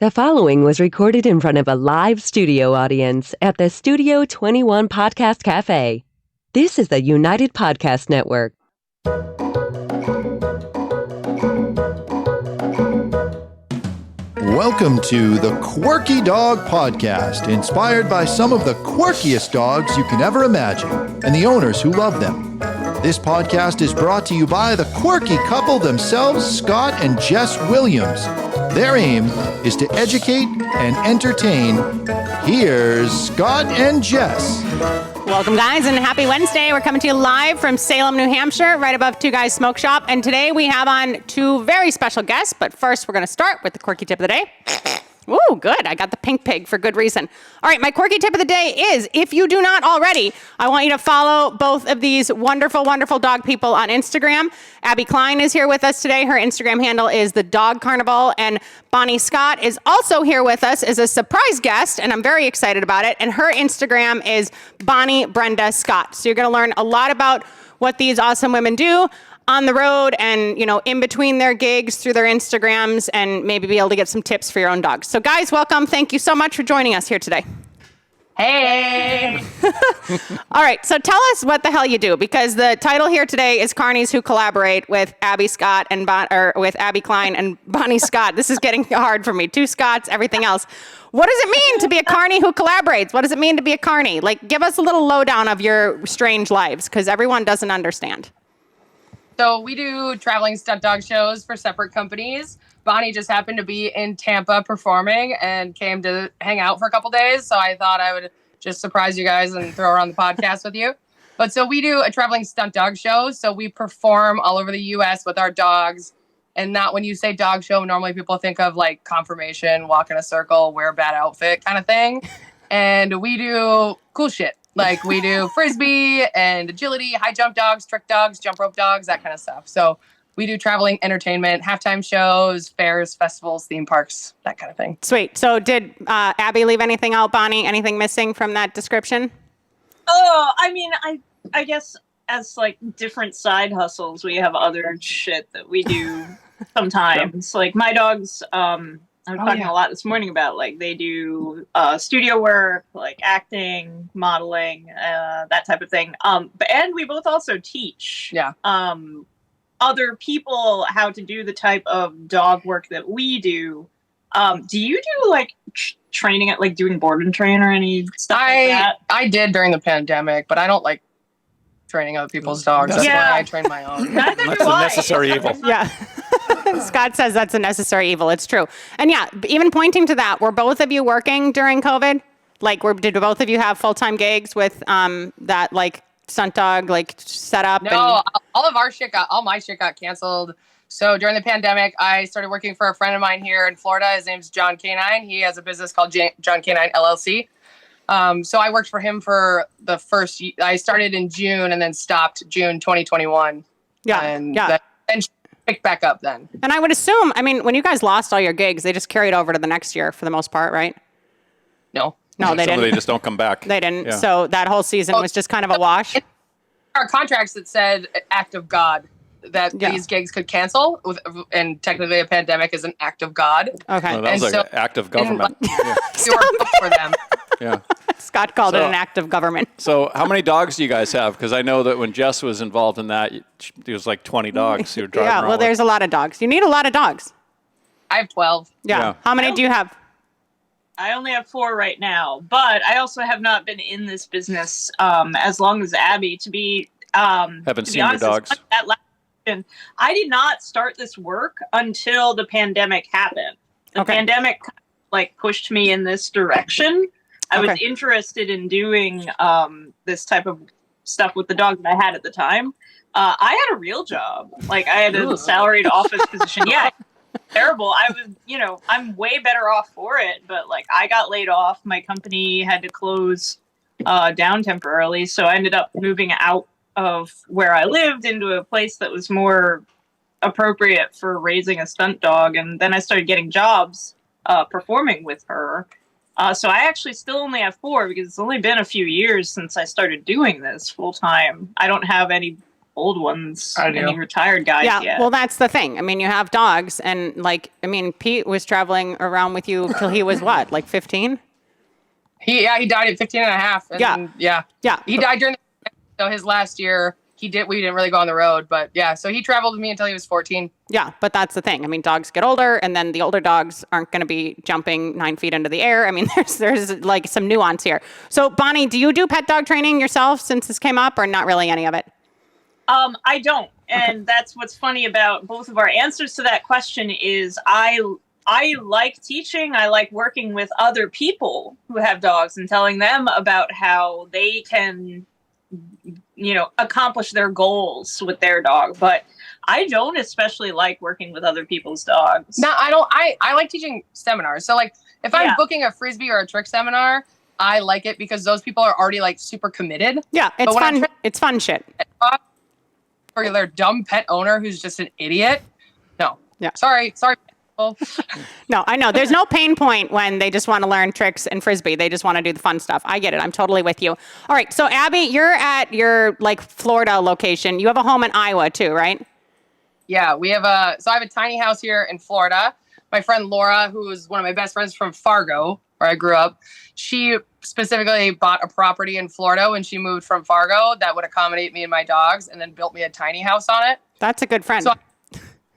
The following was recorded in front of a live studio audience at the Studio 21 Podcast Cafe. This is the United Podcast Network. Welcome to the Quirky Dog Podcast, inspired by some of the quirkiest dogs you can ever imagine and the owners who love them. This podcast is brought to you by the quirky couple themselves, Scott and Jess Williams. Their aim is to educate and entertain. Here's Scott and Jess. Welcome, guys, and happy Wednesday. We're coming to you live from Salem, New Hampshire, right above Two Guys Smoke Shop. And today we have on two very special guests. But first, we're going to start with the quirky tip of the day. Ooh, good. I got the pink pig for good reason. All right, my quirky tip of the day is, if you do not already, I want you to follow both of these wonderful, wonderful dog people on Instagram. Abby Cline is here with us today. Her Instagram handle is The Dog Carnival. And Bonnie Scott is also here with us as a surprise guest, and I'm very excited about it. And her Instagram is Bonnie Brenda Scott. So you're going to learn a lot about what these awesome women do on the road and, you know, in between their gigs through their Instagrams, and maybe be able to get some tips for your own dogs. So guys, welcome. Thank you so much for joining us here today. Hey. All right. So tell us what the hell you do, because the title here today is Carnies who collaborate with Abby Scott and with Abby Cline and Bonnie Scott. This is getting hard for me. Two Scotts, everything else. What does it mean to be a Carnie who collaborates? What does it mean to be a Carnie? Like, give us a little lowdown of your strange lives, because everyone doesn't understand. So we do traveling stunt dog shows for separate companies. Bonnie just happened to be in Tampa performing and came to hang out for a couple days. So I thought I would just surprise you guys and throw her on the podcast with you. But so we do a traveling stunt dog show. So we perform all over the U.S. with our dogs. And not, when you say dog show, normally people think of like conformation, walk in a circle, wear a bad outfit kind of thing. And we do cool shit. Like, we do frisbee and agility, high jump dogs, trick dogs, jump rope dogs, that kind of stuff. So we do traveling entertainment, halftime shows, fairs, festivals, theme parks, that kind of thing. Sweet. So did Abby leave anything out, Bonnie? Anything missing from that description? Oh, I mean, I guess as like different side hustles, we have other shit that we do sometimes. Like my dogs, I'm talking a lot this morning about, like, they do studio work, like acting, modeling, that type of thing. And we both also teach other people how to do the type of dog work that we do. Do you do like training at like doing board and train or any stuff like that? I did during the pandemic, but I don't like training other people's dogs. That's why I train my own. That's a necessary evil. Yeah. Scott says that's a necessary evil. It's true. And yeah, even pointing to that, were both of you working during COVID? Like, did both of you have full-time gigs with that like stunt dog like setup? No, all my shit got canceled. So during the pandemic, I started working for a friend of mine here in Florida. His name's John Canine. He has a business called John Canine LLC. So I worked for him for the first. I started in June and then stopped June 2021. Yeah, and then picked back up then. And I would assume, I mean, when you guys lost all your gigs, they just carried over to the next year for the most part, right? No, they didn't. They just don't come back. They didn't. Yeah. So that whole season was just kind of a wash. Our contracts that said act of God, that these gigs could cancel, and technically a pandemic is an act of God. Okay. Well, that was like an act of government. For them. Yeah. Scott called it an act of government. So how many dogs do you guys have? Because I know that when Jess was involved in that, there was like 20 dogs who were driving around with. There's a lot of dogs. You need a lot of dogs. I have 12. Yeah. How many do you have? I only have 4 right now, but I also have not been in this business as long as Abby. To be Haven't seen your dogs. I did not start this work until the pandemic happened. The pandemic like pushed me in this direction. I was interested in doing this type of stuff with the dog that I had at the time. I had a real job. Like, I had a salaried office position. Yeah, terrible. I was, I'm way better off for it. But, like, I got laid off. My company had to close down temporarily. So I ended up moving out of where I lived into a place that was more appropriate for raising a stunt dog. And then I started getting jobs performing with her. So I actually still only have 4 because it's only been a few years since I started doing this full time. I don't have any old ones, I do. any retired guys Yeah, yet. well, that's the thing. I mean, you have dogs, and like, I mean, Pete was traveling around with you till he was what, like 15? He died at 15 and a half. And Yeah. He died during so his last year. We didn't really go on the road, but yeah, so he traveled with me until he was 14. Yeah, but that's the thing. I mean, dogs get older, and then the older dogs aren't going to be jumping 9 feet into the air. I mean, there's like some nuance here. So, Bonnie, do you do pet dog training yourself since this came up, or not really any of it? I don't, and that's what's funny about both of our answers to that question is I like teaching. I like working with other people who have dogs and telling them about how they can, accomplish their goals with their dog. But I don't especially like working with other people's dogs. No, I don't. I like teaching seminars. So like if I'm booking a Frisbee or a trick seminar, I like it because those people are already like super committed. Yeah, it's fun. It's fun shit. For their dumb pet owner who's just an idiot. No. Yeah. Sorry. No, I know. There's no pain point when they just want to learn tricks and Frisbee. They just want to do the fun stuff. I get it. I'm totally with you. All right. So, Abby, you're at your like Florida location. You have a home in Iowa too, right? Yeah, I have a tiny house here in Florida. My friend Laura, who is one of my best friends from Fargo, where I grew up, she specifically bought a property in Florida when she moved from Fargo that would accommodate me and my dogs, and then built me a tiny house on it. That's a good friend. So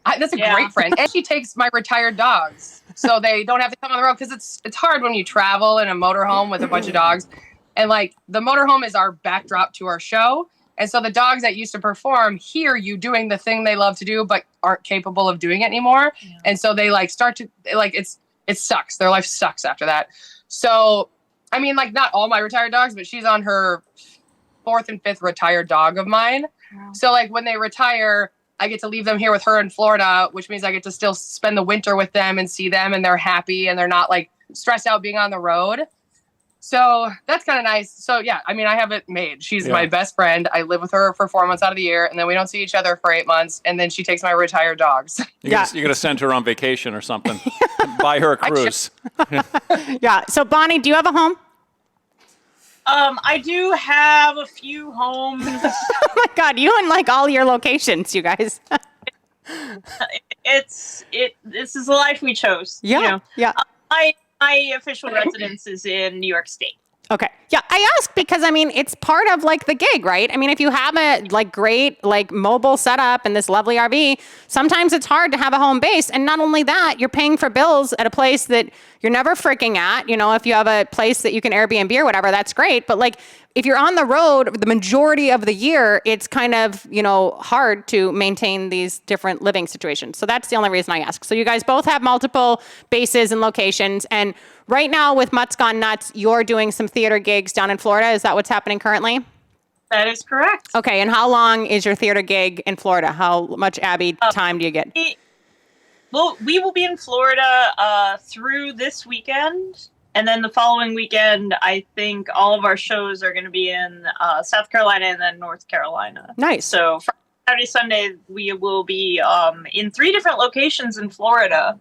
that's a great friend. And she takes my retired dogs, so they don't have to come on the road, because it's hard when you travel in a motorhome with a bunch of dogs. And like the motorhome is our backdrop to our show. And so the dogs that used to perform hear you doing the thing they love to do, but aren't capable of doing it anymore. Yeah. And so they like start to like, it sucks. Their life sucks after that. So, I mean, like not all my retired dogs, but she's on her 4th and 5th retired dog of mine. Wow. So like when they retire, I get to leave them here with her in Florida, which means I get to still spend the winter with them and see them, and they're happy and they're not like stressed out being on the road. So that's kind of nice. So yeah, I mean, I have it made. She's my best friend. I live with her for 4 months out of the year, and then we don't see each other for 8 months, and then she takes my retired dogs. You're going to send her on vacation or something. Buy her a cruise. Yeah. So Bonnie, do you have a home? I do have a few homes. Oh my God, you and like all your locations, you guys. This is the life we chose. Yeah. Yeah. My official residence is in New York State. Okay. Yeah, I ask because, I mean, it's part of, like, the gig, right? I mean, if you have a, like, great, like, mobile setup and this lovely RV, sometimes it's hard to have a home base. And not only that, you're paying for bills at a place that you're never freaking at. You know, if you have a place that you can Airbnb or whatever, that's great. But, like, if you're on the road the majority of the year, it's kind of, you know, hard to maintain these different living situations. So that's the only reason I ask. So you guys both have multiple bases and locations. And right now with Mutt's Gone Nuts, you're doing some theater gigs down in Florida. Is that what's happening currently? That is correct. Okay. And how long is your theater gig in Florida? How much, Abby, time do you get? Well, we will be in Florida through this weekend. And then the following weekend, I think all of our shows are going to be in South Carolina and then North Carolina. Nice. So Friday, Sunday, we will be in 3 different locations in Florida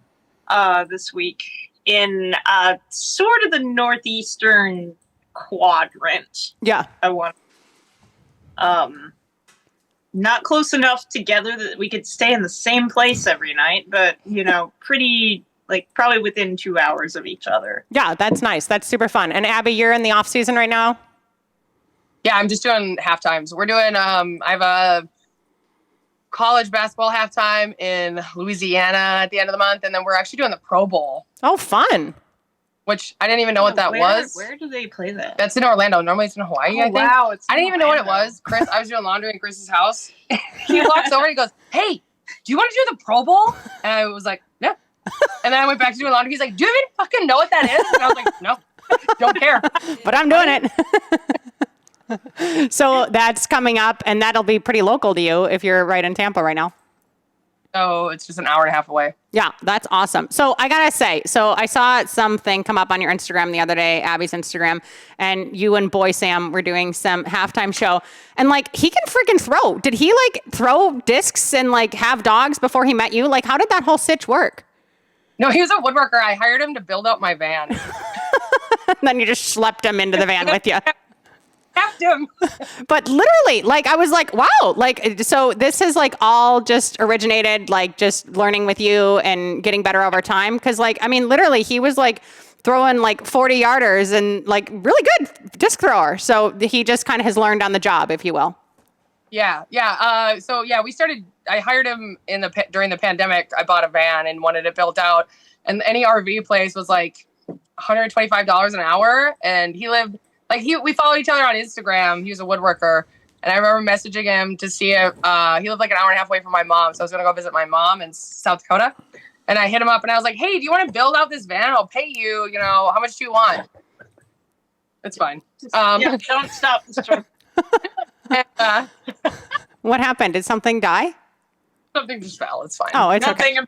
this week in sort of the northeastern quadrant. Yeah. I want. Not close enough together that we could stay in the same place every night, but, you know, pretty... like probably within 2 hours of each other. Yeah, that's nice. That's super fun. And Abby, you're in the off season right now? Yeah, I'm just doing halftimes. We're doing, I have a college basketball halftime in Louisiana at the end of the month. And then we're actually doing the Pro Bowl. Oh, fun. Which I didn't even know what that was. Where do they play that? That's in Orlando. Normally it's in Hawaii, I think. Wow. I didn't even know what it was. Chris, I was doing laundry in Chris's house. He walks over and he goes, "Hey, do you want to do the Pro Bowl?" And I was like, "Yeah." And then I went back to doing laundry. He's like, "Do you even fucking know what that is?" And I was like, "No, don't care." But I'm doing it. So that's coming up, and that'll be pretty local to you if you're right in Tampa right now. Oh, it's just an hour and a half away. Yeah, that's awesome. So I gotta say, so I saw something come up on your Instagram the other day, Abby's Instagram, and you and Boy Sam were doing some halftime show. And like, he can freaking throw. Did he like throw discs and like have dogs before he met you? Like, how did that whole sitch work? No, he was a woodworker. I hired him to build out my van. Then you just schlepped him into the van with you. Kept him. But literally, like, I was like, wow, like, so this is like all just originated, like just learning with you and getting better over time. Cause like, I mean, literally he was like throwing like 40 yarders and like really good disc thrower. So he just kind of has learned on the job, if you will. Yeah. So we started, I hired him during the pandemic. I bought a van and wanted it built out, and any RV place was like $125 an hour. And he lived like, we followed each other on Instagram. He was a woodworker. And I remember messaging him to see if he lived like an hour and a half away from my mom. So I was going to go visit my mom in South Dakota. And I hit him up and I was like, hey, do you want to build out this van? I'll pay you, how much do you want? It's fine. Don't stop the story. And, what happened? Did something die? something just fell. It's fine. Oh, it's Nothing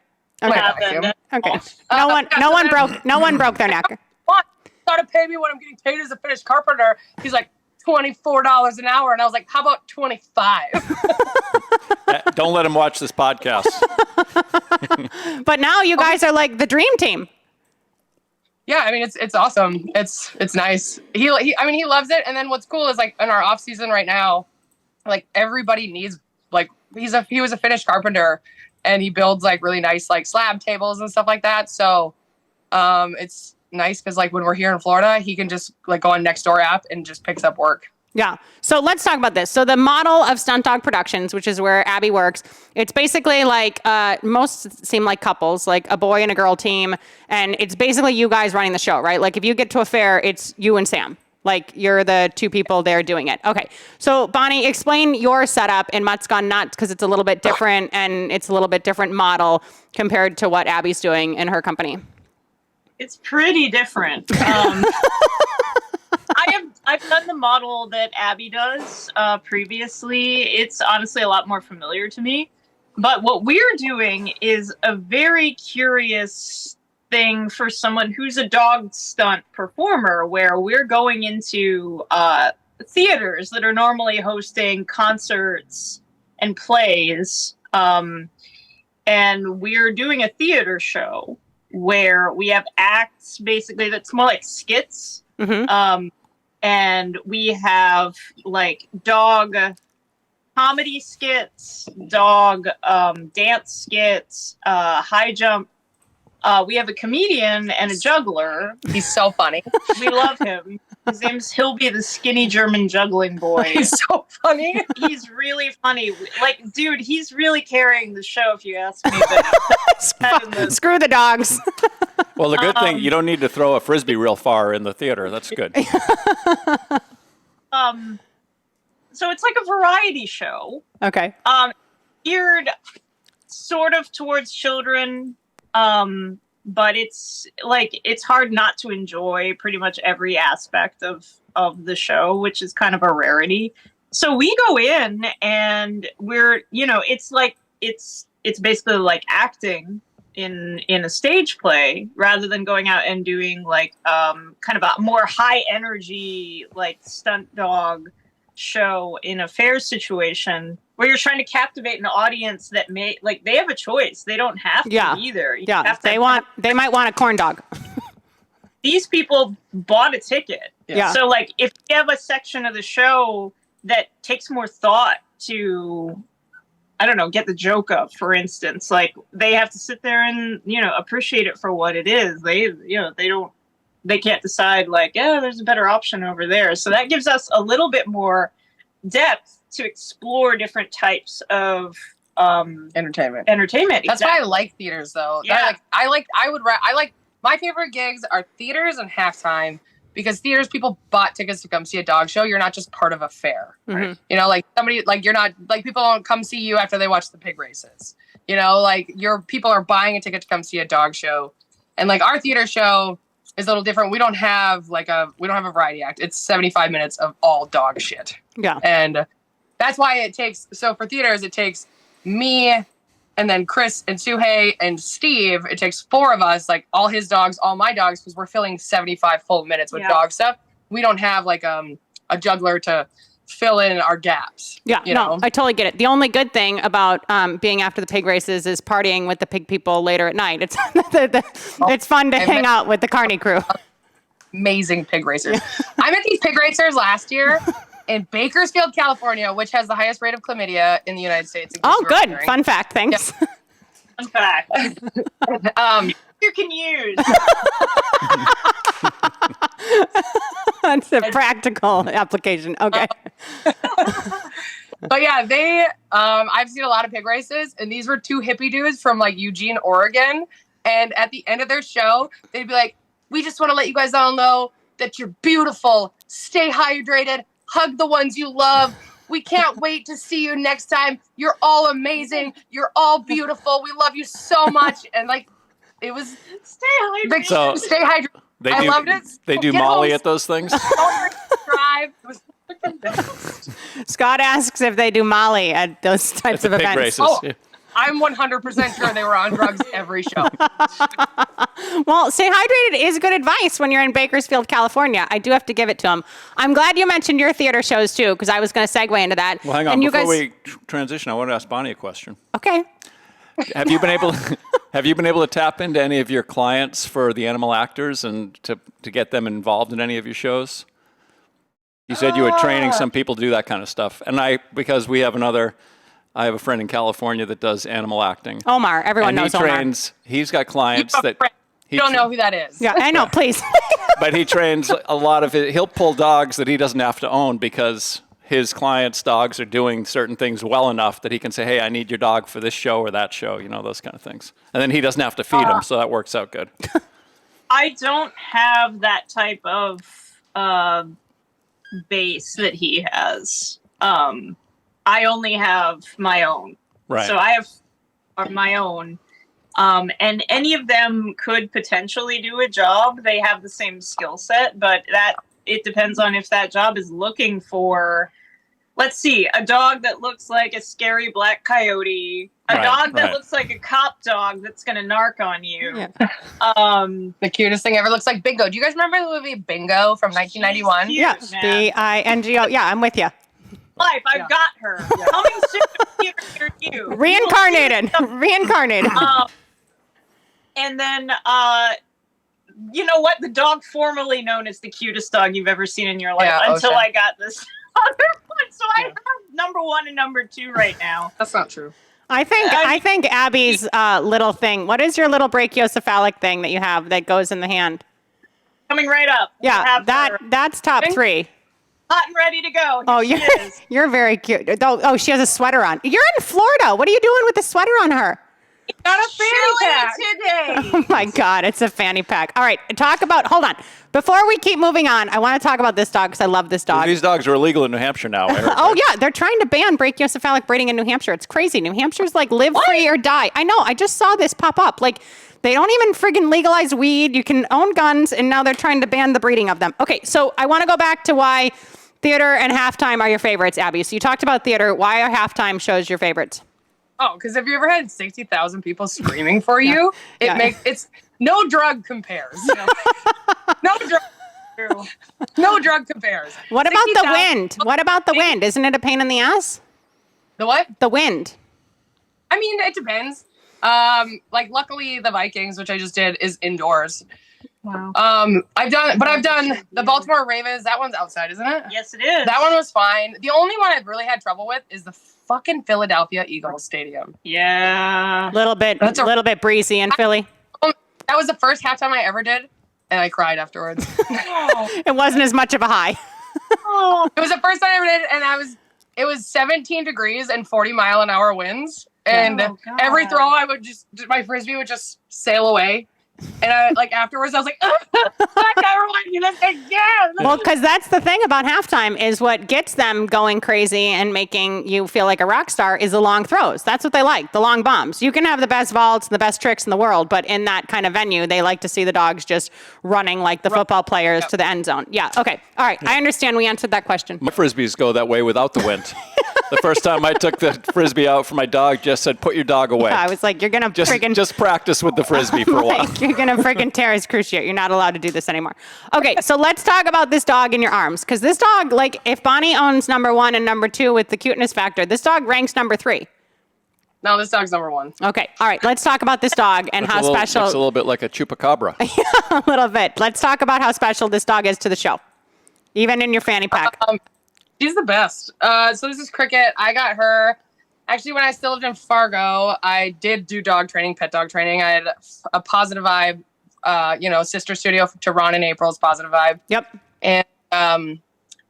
okay. Happened. Okay. No one broke their neck. Gotta pay me when I'm getting paid as a finished carpenter. He's like, $24 an hour. And I was like, how about 25? Don't let him watch this podcast. But now you guys are like the dream team. Yeah, I mean, it's awesome. It's nice. He loves it. And then what's cool is like in our off season right now, like everybody needs, like, he was a finished carpenter and he builds like really nice, like slab tables and stuff like that. So, it's nice because like when we're here in Florida, he can just like go on Nextdoor app and just picks up work. Yeah. So let's talk about this. So the model of Stunt Dog Productions, which is where Abby works, it's basically like most seem like couples, like a boy and a girl team. And it's basically you guys running the show, right? Like if you get to a fair, it's you and Sam. Like you're the two people there doing it. Okay. So Bonnie, explain your setup in Mutt's Gone Nuts because it's a little bit different and it's a little bit different model compared to what Abby's doing in her company. It's pretty different. I've done the model that Abby does previously. It's honestly a lot more familiar to me. But what we're doing is a very curious thing for someone who's a dog stunt performer, where we're going into theaters that are normally hosting concerts and plays. And we're doing a theater show where we have acts basically that's more like skits. Mm-hmm. And we have like dog comedy skits, dog dance skits, high jump. We have a comedian and a juggler. He's so funny. We love him. His name's Hilby, the skinny German juggling boy. He's so funny. He's really funny. Like, dude, he's really carrying the show, if you ask me. Screw the dogs. Well, the good thing, you don't need to throw a Frisbee real far in the theater. That's good. So it's like a variety show. Okay. Geared sort of towards children. But it's like, it's hard not to enjoy pretty much every aspect of the show, which is kind of a rarity. So we go in and we're, it's like, it's basically like acting in a stage play rather than going out and doing like, kind of a more high energy, like stunt dog show in a fair situation where you're trying to captivate an audience that they have a choice. They don't have to be there. They might want a corn dog. These people bought a ticket. Yeah. So like if you have a section of the show that takes more thought to, I don't know, get the joke up, for instance, like they have to sit there and, appreciate it for what it is. They can't decide like, there's a better option over there. So that gives us a little bit more depth to explore different types of entertainment. That's why I like theaters, though. Yeah. I like my favorite gigs are theaters and halftime, because theaters, people bought tickets to come see a dog show. You're not just part of a fair. Mm-hmm. Like somebody, like you're not, like people don't come see you after they watch the pig races. Like people are buying a ticket to come see a dog show. And like our theater show is a little different. We don't have a variety act. It's 75 minutes of all dog shit. Yeah. And that's why for theaters, it takes me and then Chris and Suhei and Steve. It takes 4 of us, like all his dogs, all my dogs, because we're filling 75 full minutes with dog stuff. We don't have like a juggler to fill in our gaps. Yeah, no, I totally get it. The only good thing about being after the pig races is partying with the pig people later at night. It's it's fun to hang out with the Carney crew. Amazing pig racers. I met these pig racers last year, in Bakersfield, California, which has the highest rate of chlamydia in the United States. Oh, good. Fun fact. Thanks. Yeah. Fun fact. You can use. That's a practical application. Okay. But yeah, I've seen a lot of pig races, and these were two hippie dudes from like Eugene, Oregon. And at the end of their show, they'd be like, we just want to let you guys all know that you're beautiful. Stay hydrated. Hug the ones you love. We can't wait to see you next time. You're all amazing. You're all beautiful. We love you so much. And like, it was stay hydrated. Stay hydrated. I loved it. They do Molly at those things. Drive. It was Scott asks if they do Molly at those types of pig events. races. Oh, I'm 100% sure they were on drugs every show. Well, stay hydrated is good advice when you're in Bakersfield, California. I do have to give it to them. I'm glad you mentioned your theater shows too, because I was going to segue into that. Well, hang on. Before we transition, I want to ask Bonnie a question. Okay. Have you been able to tap into any of your clients for the animal actors and to get them involved in any of your shows? You said you were training some people to do that kind of stuff. And because I have a friend in California that does animal acting. Omar, everyone knows Omar. He's got clients that... You don't know who that is. Yeah, I know, please. But he trains a lot of it. He'll pull dogs that he doesn't have to own because his clients' dogs are doing certain things well enough that he can say, hey, I need your dog for this show or that show, those kind of things. And then he doesn't have to feed them, so that works out good. I don't have that type of base that he has. I only have my own. Right. So I have my own. And any of them could potentially do a job. They have the same skill set, but it depends on if that job is looking for, let's see, a dog that looks like a scary black coyote, a dog that looks like a cop dog that's going to narc on you. Yeah. The cutest thing ever looks like Bingo. Do you guys remember the movie Bingo from 1991? Yeah, Bingo. Yeah, I'm with you. Life, I've got her. Coming soon to theater near you. Reincarnated. And then, you know what? The dog formerly known as the cutest dog you've ever seen in your life until I got this other one. So I have number 1 and number 2 right now. That's not true. I think Abby's little thing. What is your little brachiocephalic thing that you have that goes in the hand? Coming right up. Yeah, that's top 3. Hot and ready to go. You're very cute. Oh, she has a sweater on. You're in Florida. What are you doing with the sweater on her? Got a fanny pack today. Oh my God, it's a fanny pack. All right, hold on. Before we keep moving on, I want to talk about this dog because I love this dog. These dogs are illegal in New Hampshire now. Oh yeah, they're trying to ban brachiocephalic breeding in New Hampshire. It's crazy. New Hampshire's like live free or die. I know. I just saw this pop up. Like they don't even friggin' legalize weed. You can own guns, and now they're trying to ban the breeding of them. Okay, so I want to go back to why theater and halftime are your favorites, Abby. So you talked about theater. Why are halftime shows your favorites? Oh, because have you ever had 60,000 people screaming for you? It's no drug compares. No drug compares. What about the wind? What about the wind? Isn't it a pain in the ass? The what? The wind. I mean, it depends. Luckily the Vikings, which I just did, is indoors. Wow. I've done the Baltimore Ravens. That one's outside, isn't it? Yes, it is. That one was fine. The only one I've really had trouble with is the fucking Philadelphia Eagles Stadium. Yeah. Little bit breezy in Philly. That was the first halftime I ever did, and I cried afterwards. It wasn't as much of a high. It was the first time I ever did, and it was 17 degrees and 40-mile-an-hour winds, and every throw my frisbee would just sail away. And afterwards, I was like, I never want to do this again. Well, because that's the thing about halftime is what gets them going crazy and making you feel like a rock star is the long throws. That's what they like, the long bombs. You can have the best vaults and the best tricks in the world, but in that kind of venue, they like to see the dogs just running like the football players to the end zone. Yeah, okay. All right, I understand we answered that question. My frisbees go that way without the wind. The first time I took the frisbee out for my dog, Jess said, put your dog away. Yeah, I was like, you're going to just practice with the frisbee for a while. You're going to friggin' tear his cruciate. You're not allowed to do this anymore. Okay, so let's talk about this dog in your arms. Because this dog, if Bonnie owns number 1 and number 2 with the cuteness factor, this dog ranks number 3. No, this dog's number 1. Okay, all right. Let's talk about this dog and how special. Looks a little bit like a chupacabra. Yeah, a little bit. Let's talk about how special this dog is to the show, even in your fanny pack. She's the best. So this is Cricket. I got her. Actually, when I still lived in Fargo, I did do dog training, pet dog training. I had a Positive Vibe, sister studio to Ron and April's Positive Vibe. Yep. And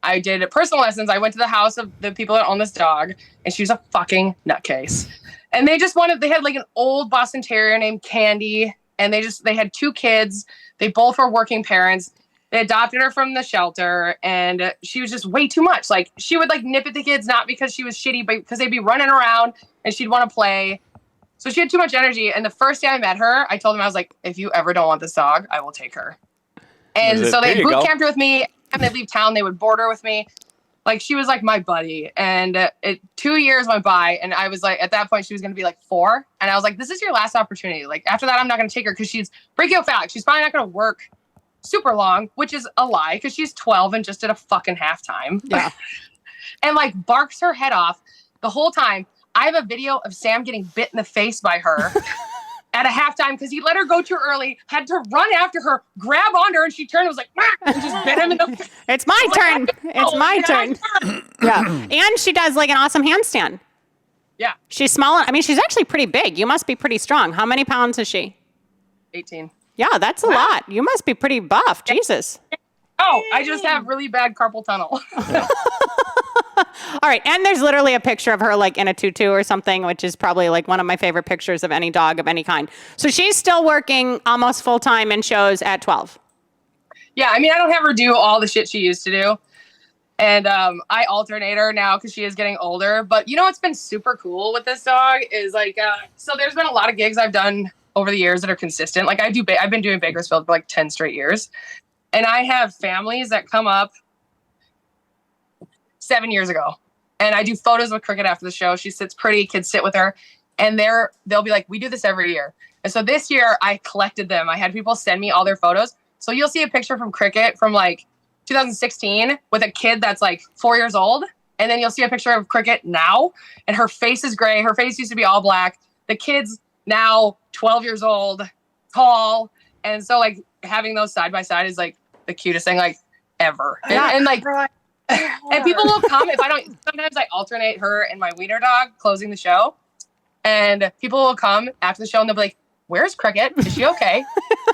I did personal lessons. I went to the house of the people that own this dog, and she was a fucking nutcase. And they had like an old Boston Terrier named Candy, and they had 2 kids. They both were working parents. They adopted her from the shelter, and she was just way too much. Like, she would like nip at the kids, not because she was shitty, but because they'd be running around and she'd want to play. So she had too much energy. And the first day I met her, I told them, I was like, if you ever don't want this dog, I will take her. And so they boot camped her with me. And they'd leave town, they would board her with me. Like, she was like my buddy. And 2 years went by, and I was like, at that point, she was going to be like 4. And I was like, this is your last opportunity. Like, after that, I'm not going to take her because she's brachiocephalic. She's probably not going to work super long, which is a lie because she's 12 and just did a fucking halftime. Yeah. And like barks her head off the whole time. I have a video of Sam getting bit in the face by her at a halftime because he let her go too early, had to run after her, grab onto her, and she turned and was like, and just bit him in the face. It's my turn. It's my turn. Yeah. And she does like an awesome handstand. Yeah. She's small. I mean, she's actually pretty big. You must be pretty strong. How many pounds is she? 18. Yeah, that's a lot. You must be pretty buff. Jesus. Oh, I just have really bad carpal tunnel. All right. And there's literally a picture of her like in a tutu or something, which is probably like one of my favorite pictures of any dog of any kind. So she's still working almost full time in shows at 12. Yeah. I mean, I don't have her do all the shit she used to do. And I alternate her now because she is getting older. But you know what's been super cool with this dog is like, so there's been a lot of gigs I've done over the years that are consistent. Like I've been doing Bakersfield for like 10 straight years. And I have families that come up 7 years ago. And I do photos with Cricket after the show. She sits pretty, kids sit with her. And they'll be like, we do this every year. And so this year I collected them. I had people send me all their photos. So you'll see a picture from Cricket from like 2016 with a kid that's like 4 years old. And then you'll see a picture of Cricket now. And her face is gray. Her face used to be all black. The kid's now 12 years old, tall. And so like having those side by side is like the cutest thing like ever. And like, and people will come sometimes I alternate her and my wiener dog closing the show. And people will come after the show and they'll be like, where's Cricket? Is she okay?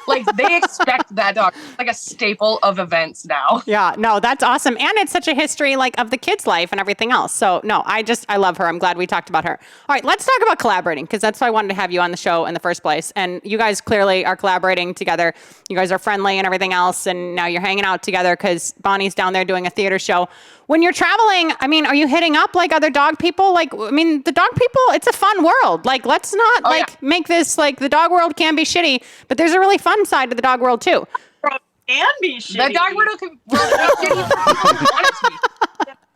Like they expect that dog, like a staple of events now. Yeah, no, that's awesome. And it's such a history like of the kid's life and everything else. So no, I love her. I'm glad we talked about her. All right, let's talk about collaborating because that's why I wanted to have you on the show in the first place. And you guys clearly are collaborating together. You guys are friendly and everything else. And now you're hanging out together because Bonnie's down there doing a theater show. When you're traveling, I mean, are you hitting up like other dog people? Like, I mean, the dog people, it's a fun world. Like, let's not make this like the dog world can be shitty, but there's a really fun side to the dog world too. Can be shitty. The dog world can be shitty.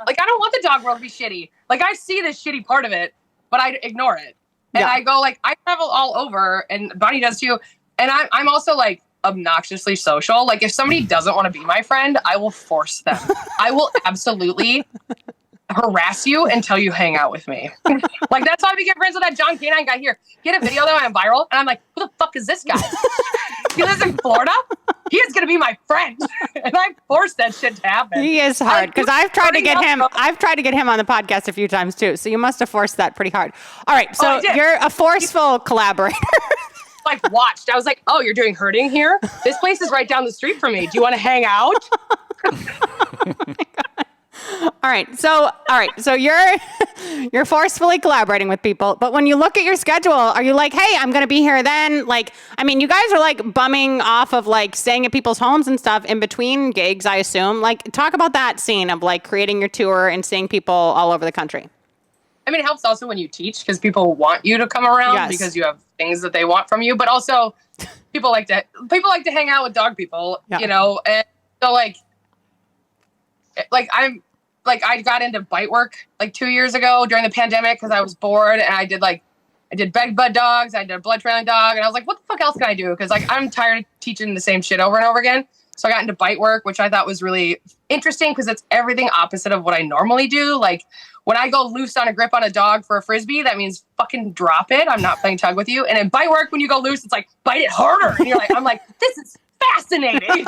Like, I don't want the dog world to be shitty. Like, I see the shitty part of it, but I ignore it. And I go like, I travel all over, and Bonnie does too. And I'm also like, obnoxiously social. Like if somebody doesn't want to be my friend, I will force them. I will absolutely harass you until you hang out with me. Like that's how I became friends with that John Canine guy here. He had a video that went viral and I'm like, who the fuck is this guy? He lives in Florida. He is going to be my friend. And I forced that shit to happen. He is hard because I've tried to get him on the podcast a few times too. So you must have forced that pretty hard. All right. So you're a forceful collaborator. Like watched. I was like, oh, you're doing herding here? This place is right down the street from me. Do you want to hang out? All right. So you're forcefully collaborating with people. But when you look at your schedule, are you like, hey, I'm going to be here then? Like, I mean, you guys are like bumming off of like staying at people's homes and stuff in between gigs, I assume. Like, talk about that scene of like creating your tour and seeing people all over the country. I mean, it helps also when you teach because people want you to come around because you have things that they want from you. But also, people like to hang out with dog people, you know. And so, I got into bite work like 2 years ago during the pandemic because I was bored, and I did bed bud dogs, I did a blood trailing dog, and I was like, what the fuck else can I do? Because like I'm tired of teaching the same shit over and over again. So I got into bite work, which I thought was really interesting because it's everything opposite of what I normally do. Like when I go loose on a grip on a dog for a Frisbee, that means fucking drop it. I'm not playing tug with you. And in bite work, when you go loose, it's like, bite it harder. And I'm like, this is fascinating.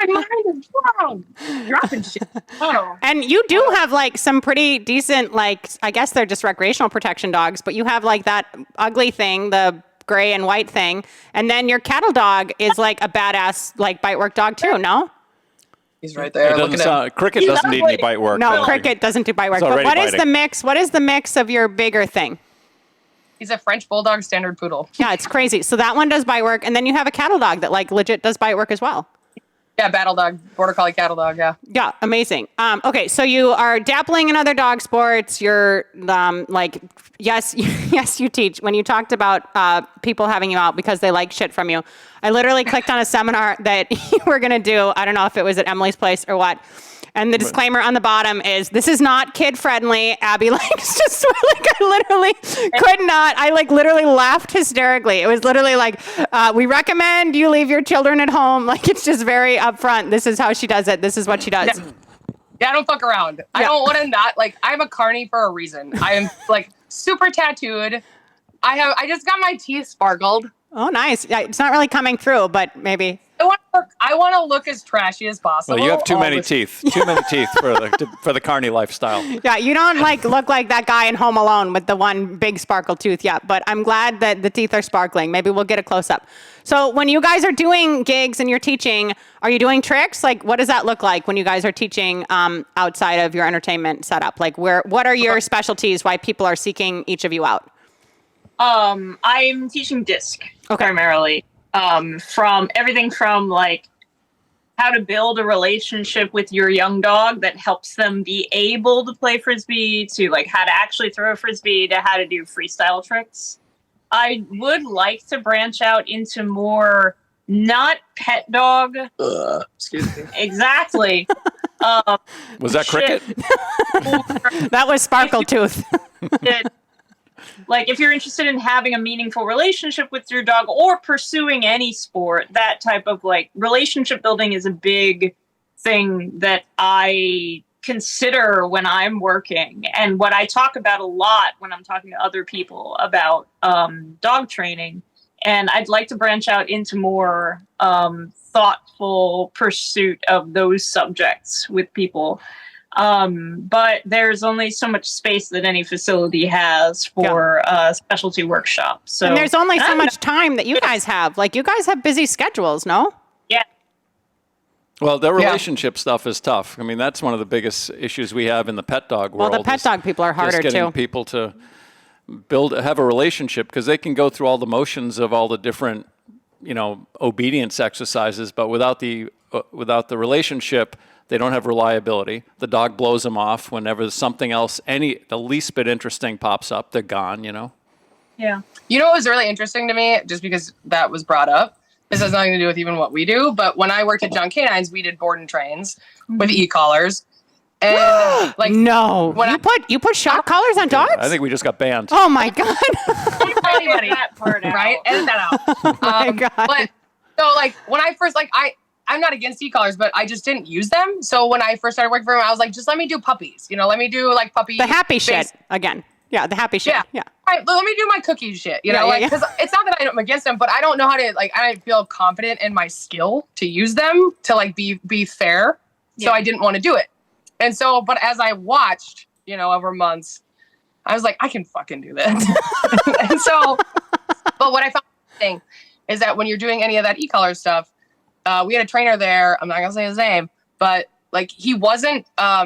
My mind is blown. Dropping shit. Oh. And you do have like some pretty decent, like, I guess they're just recreational protection dogs, but you have like that ugly thing, the gray and white thing. And then your cattle dog is like a badass, like bite work dog too, no? He's right there. Cricket doesn't need any bite work. No, Cricket doesn't do bite work. But what is the mix? What is the mix of your bigger thing? He's a French Bulldog Standard Poodle. Yeah, it's crazy. So that one does bite work. And then you have a cattle dog that like legit does bite work as well. Yeah, battle dog, border collie cattle dog, yeah. Yeah, amazing. Okay, so you are dabbling in other dog sports. You're like, yes, yes, you teach. When you talked about people having you out because they like shit from you, I literally clicked on a seminar that you were going to do. I don't know if it was at Emily's place or what. And the disclaimer on the bottom is, this is not kid friendly. Abby likes to swear. Like, I literally could not. I like literally laughed hysterically. It was literally like, we recommend you leave your children at home. Like, it's just very upfront. This is how she does it. This is what she does. Yeah, I don't fuck around. Yeah. I don't want to not, like, I'm a carny for a reason. I am like super tattooed. I just got my teeth sparkled. Oh, nice. Yeah, it's not really coming through, but maybe. I want to look as trashy as possible. Well, you have too many teeth. Too many teeth for the carny lifestyle. Yeah, you don't like look like that guy in Home Alone with the one big sparkle tooth yet, but I'm glad that the teeth are sparkling. Maybe we'll get a close up. So when you guys are doing gigs and you're teaching, are you doing tricks? Like, what does that look like when you guys are teaching outside of your entertainment setup? Like, what are your specialties? Why people are seeking each of you out? I'm teaching disc primarily. From everything from like how to build a relationship with your young dog that helps them be able to play frisbee, to like how to actually throw a frisbee, to how to do freestyle tricks. I would like to branch out into more not pet dog. Excuse me. Exactly. Was that Cricket? That was Sparkle Tooth. Like, if you're interested in having a meaningful relationship with your dog or pursuing any sport, that type of, like, relationship building is a big thing that I consider when I'm working. And what I talk about a lot when I'm talking to other people about dog training. And I'd like to branch out into more thoughtful pursuit of those subjects with people. But there's only so much space that any facility has for a specialty workshop. So, and there's only so much time that you guys have. Like, you guys have busy schedules, no? Yeah. Well, the relationship stuff is tough. I mean, that's one of the biggest issues we have in the pet dog world. Well, the pet dog people are harder, just getting too. people to have a relationship, because they can go through all the motions of all the different, obedience exercises, but without the relationship, they don't have reliability. The dog blows them off whenever something else, the least bit interesting pops up, they're gone, Yeah. You know what was really interesting to me, just because that was brought up? This has nothing to do with even what we do, but when I worked at John Canines, we did board and trains with e-collars. And like, no, when you put shock collars on dogs? I think we just got banned. Oh my God. Anybody, that part out. right? Edit that out. Oh my God. But so like when I first, like I'm not against e-collars, but I just didn't use them. So when I first started working for him, I was like, just let me do puppies. Let me do like puppy. The happy shit again. Yeah, the happy shit. Yeah. All right, let me do my cookie shit. Because it's not that I'm against them, but I don't know how to I don't feel confident in my skill to use them to like be fair. So I didn't want to do it. And so, but as I watched, over months, I was like, I can fucking do this. And so, but what I found interesting is that when you're doing any of that e-collar stuff, we had a trainer there. I'm not gonna say his name, but like he wasn't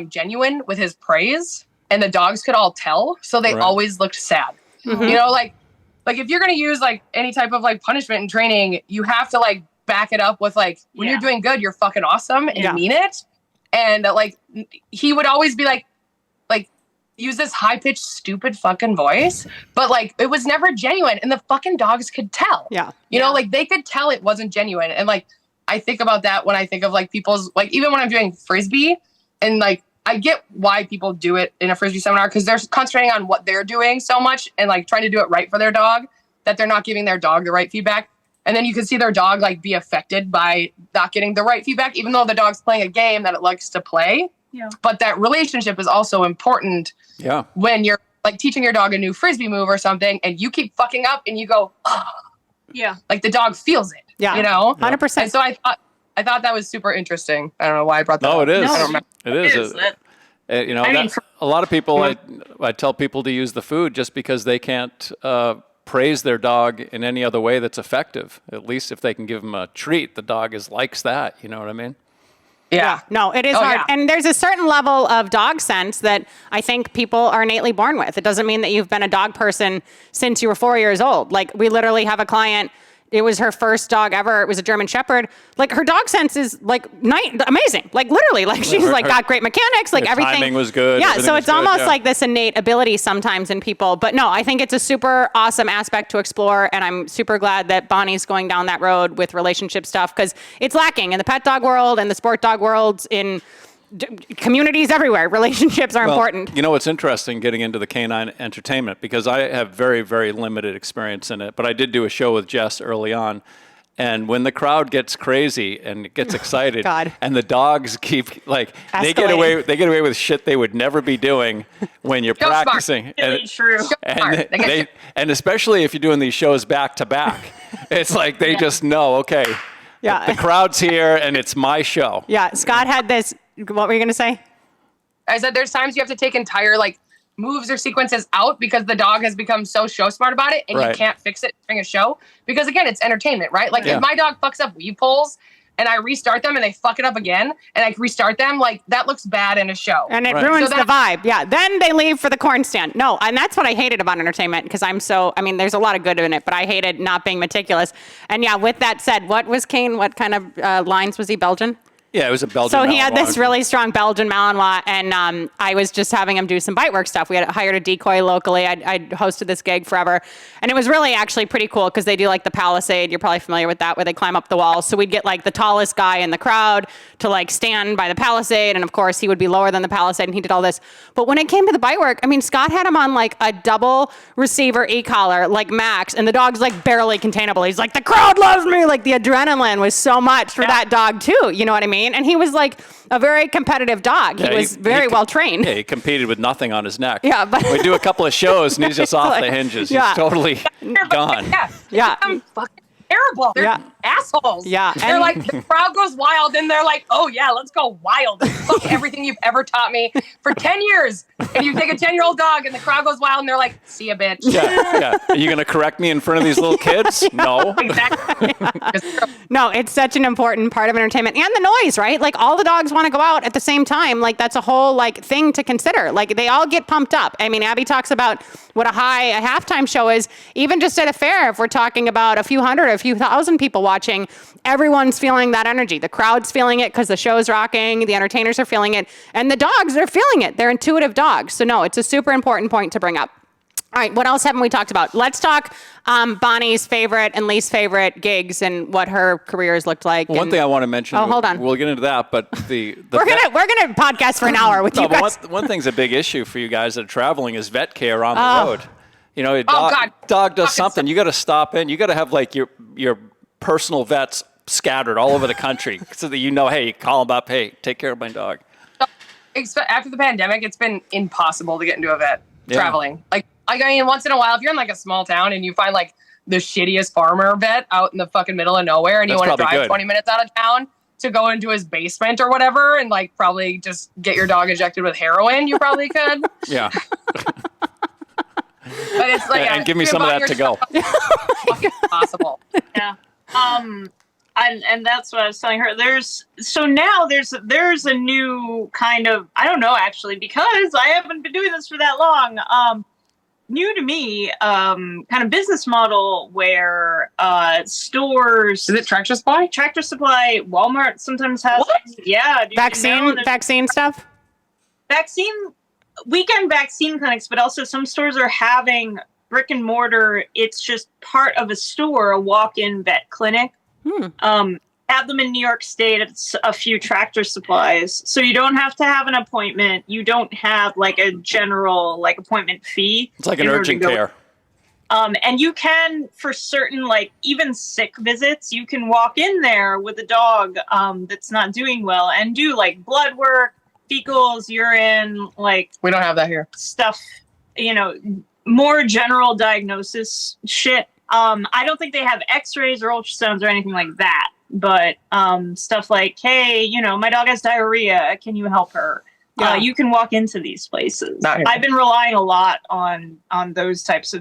genuine with his praise, and the dogs could all tell. So they always looked sad. Mm-hmm. Like if you're gonna use like any type of like punishment in training, you have to like back it up with like when you're doing good, you're fucking awesome and mean it. And like he would always be like use this high pitched stupid fucking voice, but like it was never genuine, and the fucking dogs could tell. Like they could tell it wasn't genuine, and like. I think about that when I think of like people's, like even when I'm doing frisbee, and like I get why people do it in a frisbee seminar, because they're concentrating on what they're doing so much and like trying to do it right for their dog that they're not giving their dog the right feedback. And then you can see their dog like be affected by not getting the right feedback, even though the dog's playing a game that it likes to play. Yeah. But that relationship is also important. Yeah. When you're like teaching your dog a new frisbee move or something, and you keep fucking up, and you go, oh, Yeah. Like the dog feels it. Yeah. You know? 100%. And so I thought that was super interesting. I don't know why I brought that up. No, it is. I don't remember. It is. You know, a lot of people, I tell people to use the food just because they can't praise their dog in any other way that's effective. At least if they can give them a treat, the dog likes that. You know what I mean? Yeah. No, it is hard. Yeah. And there's a certain level of dog sense that I think people are innately born with. It doesn't mean that you've been a dog person since you were 4 years old. Like, we literally have a client, it was her first dog ever. It was a German Shepherd. Like, her dog sense is like amazing. Like, literally, like she's got great mechanics. Like, everything. Timing was good. Yeah. So it's almost like this innate ability sometimes in people. But no, I think it's a super awesome aspect to explore. And I'm super glad that Bonnie's going down that road with relationship stuff, because it's lacking in the pet dog world and the sport dog world, in communities everywhere. Relationships are important. You know, it's interesting getting into the canine entertainment, because I have very, very limited experience in it. But I did do a show with Jess early on. And when the crowd gets crazy and gets excited, and the dogs keep they get away with shit they would never be doing when you're practicing. Really true. And especially if you're doing these shows back to back, it's like they just know, okay, the crowd's here and it's my show. Yeah, Scott had this. What were you going to say? I said there's times you have to take entire moves or sequences out because the dog has become so show smart about it, and you can't fix it during a show, because again, it's entertainment, right? Like if my dog fucks up weave pulls and I restart them and they fuck it up again and I restart them, that looks bad in a show. And it ruins the vibe. Yeah. Then they leave for the corn stand. No, and that's what I hated about entertainment, because there's a lot of good in it, but I hated not being meticulous. And yeah, with that said, what was Kane? What kind of lines was he? Belgian? Yeah, it was a Belgian Malinois. So he had this really strong Belgian Malinois, and I was just having him do some bite work stuff. We had hired a decoy locally. I hosted this gig forever. And it was really actually pretty cool, because they do the Palisade. You're probably familiar with that, where they climb up the walls. So we'd get the tallest guy in the crowd to stand by the Palisade. And of course, he would be lower than the Palisade, and he did all this. But when it came to the bite work, Scott had him on a double receiver e-collar, max. And the dog's barely containable. He's like, the crowd loves me. The adrenaline was so much for that dog too. You know what I mean? And he was a very competitive dog. He was very well trained. Yeah, he competed with nothing on his neck. Yeah, but we do a couple of shows and he's just off the hinges. He's totally gone. Yeah. I'm fucking terrible. They're assholes. Yeah. They're the crowd goes wild and they're like, oh yeah, let's go wild. Fuck everything you've ever taught me for 10 years. And you take a 10-year-old dog and the crowd goes wild and they're like, see ya, bitch. Yeah. Are you going to correct me in front of these little kids? No. Exactly. No, it's such an important part of entertainment. And the noise, right? All the dogs want to go out at the same time. That's a whole thing to consider. They all get pumped up. Abby talks about what a halftime show is. Even just at a fair, if we're talking about a few hundred or a few thousand people watching, everyone's feeling that energy. The crowd's feeling it because the show's rocking. The entertainers are feeling it. And the dogs are feeling it. They're intuitive dogs. So no, it's a super important point to bring up. All right, what else haven't we talked about? Let's talk Bonnie's favorite and least favorite gigs and what her career has looked like. One thing I want to mention. Oh, hold on. We'll get into that, but we're gonna podcast for an hour with you guys. One thing's a big issue for you guys that are traveling is vet care on the road. You know, dog does something. You got to stop in. You got to have your personal vets scattered all over the country so that hey, you call them up. Hey, take care of my dog. After the pandemic, it's been impossible to get into a vet traveling. Once in a while, if you're in a small town and you find the shittiest farmer vet out in the fucking middle of nowhere, and you want to drive 20 minutes out of town to go into his basement or whatever, and probably just get your dog injected with heroin, you probably could. Yeah. But it's and give me some of that to go. Possible. Yeah. And that's what I was telling her. There's a new kind of, I don't know actually, because I haven't been doing this for that long. New to me, kind of business model where stores. Is it Tractor Supply? Tractor Supply, Walmart sometimes has. What? Yeah. Vaccine stuff? Weekend vaccine clinics, but also some stores are having brick and mortar. It's just part of a store, a walk-in vet clinic. Have them in New York State. It's a few Tractor Supplies. So you don't have to have an appointment. You don't have a general appointment fee. It's like an urgent care. And you can, for certain, even sick visits, you can walk in there with a dog that's not doing well and do blood work, fecals, urine, we don't have that here. Stuff, more general diagnosis shit. I don't think they have x-rays or ultrasounds or anything like that. But stuff like, hey, you know, my dog has diarrhea. Can you help her? Yeah. You can walk into these places. I've been relying a lot on those types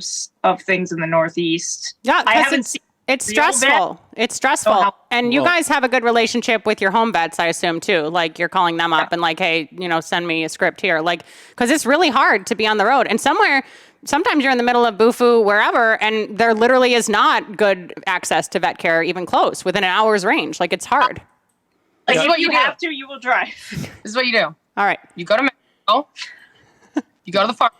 of things in the Northeast. Yeah, I haven't seen. It's stressful. It's stressful. And you guys have a good relationship with your home vets, I assume, too. Like, you're calling them up and like, hey, you know, send me a script here. Like, because it's really hard to be on the road. And sometimes you're in the middle of Bufu, wherever, and there literally is not good access to vet care, even close, within an hour's range. Like, it's hard. Like, if you have to, you will drive. This is what you do. All right. You go to Mexico. You go to the farm.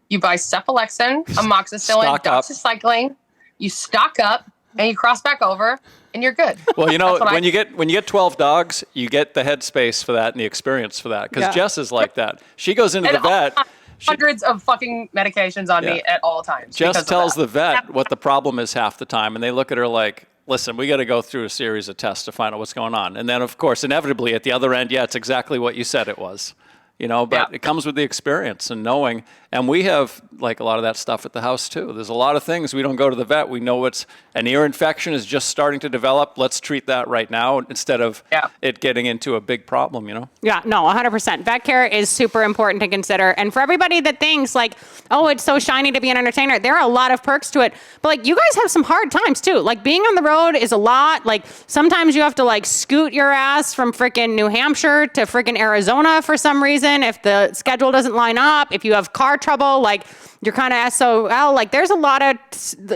You buy cephalexin, amoxicillin, doxycycline. You stock up. And you cross back over, and you're good. Well, you know, when you get 12 dogs, you get the headspace for that and the experience for that. Because Jess is like that. She goes into the vet. Hundreds of fucking medications on me at all times. Jess tells the vet what the problem is half the time, and they look at her like, listen, we got to go through a series of tests to find out what's going on. And then, of course, inevitably, at the other end, it's exactly what you said it was. You know, but it comes with the experience and knowing. And we have, like, a lot of that stuff at the house, too. There's a lot of things we don't go to the vet. We know it's an ear infection is just starting to develop. Let's treat that right now instead of it getting into a big problem, you know? Yeah, no, 100%. Vet care is super important to consider. And for everybody that thinks, like, oh, it's so shiny to be an entertainer, there are a lot of perks to it. But, like, you guys have some hard times, too. Like, being on the road is a lot. Like, sometimes you have to, like, scoot your ass from freaking New Hampshire to freaking Arizona for some reason. If the schedule doesn't line up, if you have car trouble, like you're kind of SOL, like there's a lot of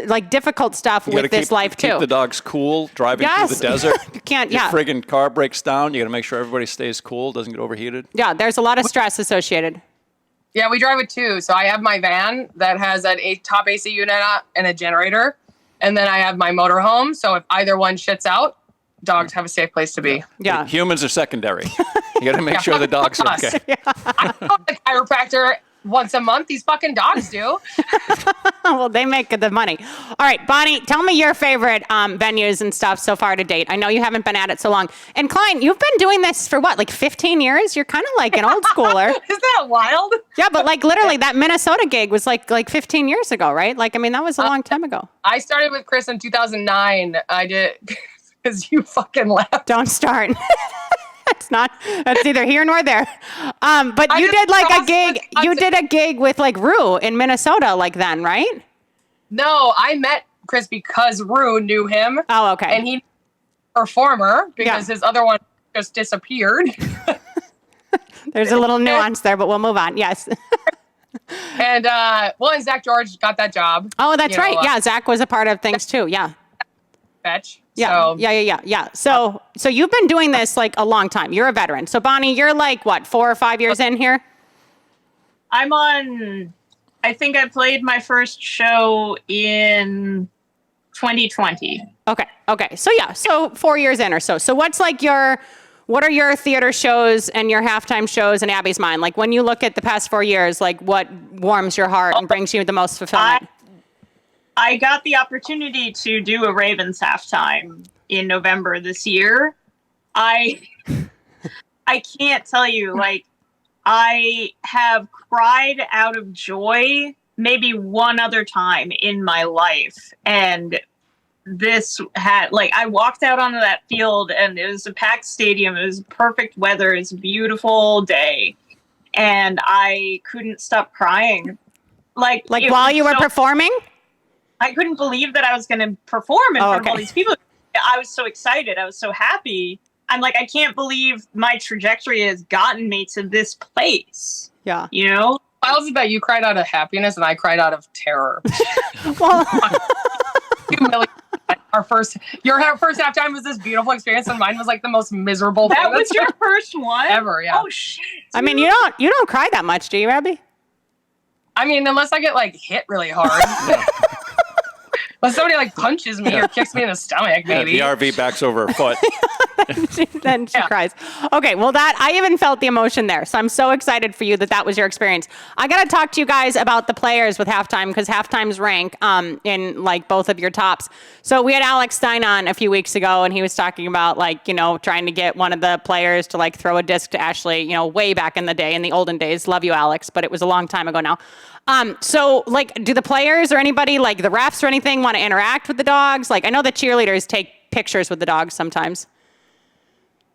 like difficult stuff with this life too. Keep the dogs cool, driving through the desert. You can't, Your friggin' car breaks down. You got to make sure everybody stays cool, doesn't get overheated. Yeah, there's a lot of stress associated. Yeah, we drive it too. So I have my van that has a top AC unit and a generator. And then I have my motorhome. So if either one shits out, dogs have a safe place to be. Yeah. Humans are secondary. You got to make sure the dogs are okay. I don't go to the chiropractor once a month. These fucking dogs do. Well, they make the money. All right, Bonnie, tell me your favorite venues and stuff so far to date. I know you haven't been at it so long. And Cline, you've been doing this for what, like 15 years? You're kind of like an old schooler. Isn't that wild? Yeah, but like literally that Minnesota gig was like 15 years ago, right? Like, I mean, that was a long time ago. I started with Chris in 2009. I did, because you fucking laughed. Don't start. That's neither here nor there. But you did like a gig. You did a gig with like Rue in Minnesota, like then, right? No, I met Chris because Rue knew him. Oh, okay. And he performer because his other one just disappeared. There's a little nuance there, but we'll move on. Yes. And and Zach George got that job. Oh, that's right. Yeah, Zach was a part of things too. Yeah. Fetch. Yeah, so. yeah. So you've been doing this like a long time. You're a veteran. So Bonnie, you're like what, 4 or 5 years in here? I think I played my first show in 2020. Okay. So 4 years in or so. So what are your theater shows and your halftime shows in Abby's mind? Like when you look at the past 4 years, like what warms your heart and brings you the most fulfillment? I got the opportunity to do a Ravens halftime in November this year. I can't tell you, like, I have cried out of joy maybe one other time in my life. And this had, like, I walked out onto that field and it was a packed stadium. It was perfect weather. It was a beautiful day. And I couldn't stop crying. Like while you were performing? I couldn't believe that I was going to perform in front of all these people. I was so excited. I was so happy. I'm like, I can't believe my trajectory has gotten me to this place. Yeah. You know? I was that you cried out of happiness and I cried out of terror. Well, our first halftime was this beautiful experience and mine was like the most miserable thing. That was your first one? Ever, yeah. Oh, shit. I mean, you don't cry that much, do you, Abby? I mean, unless I get like hit really hard. Unless somebody like punches me or kicks me in the stomach, maybe. The RV backs over her foot. Then she cries. Okay, well I even felt the emotion there. So I'm so excited for you that was your experience. I got to talk to you guys about the players with halftime because halftime's rank in like both of your tops. So we had Alex Stein on a few weeks ago and he was talking about like, trying to get one of the players to like throw a disc to Ashley, way back in the day, in the olden days. Love you, Alex, but it was a long time ago now. So like, do the players or anybody like the refs or anything want to interact with the dogs? Like I know the cheerleaders take pictures with the dogs sometimes.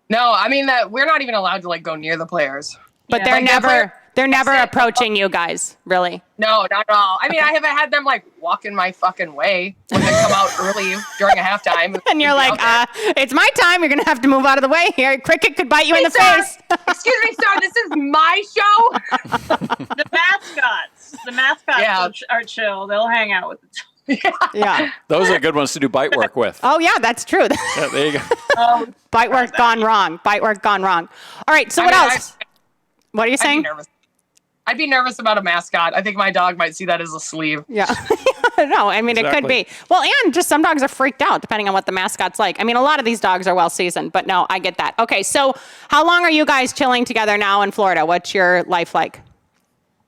No, I mean that we're not even allowed to like go near the players. But they're never approaching you guys, really. No, not at all. I mean, I haven't had them like walk in my fucking way when they come out early during a halftime. And you're like, it's my time. You're gonna have to move out of the way here. Cricket could bite you in the face. Excuse me, sir. This is my show. The mascots are chill. They'll hang out with the Yeah. Those are good ones to do bite work with. Oh, yeah, that's true. Yeah, there you go. Bite work gone wrong. All right, so what else? What are you saying? I'd be nervous about a mascot. I think my dog might see that as a sleeve. Yeah. No, I mean, It could be. Well, and just some dogs are freaked out depending on what the mascot's like. I mean, a lot of these dogs are well seasoned, but no, I get that. Okay, so how long are you guys chilling together now in Florida? What's your life like?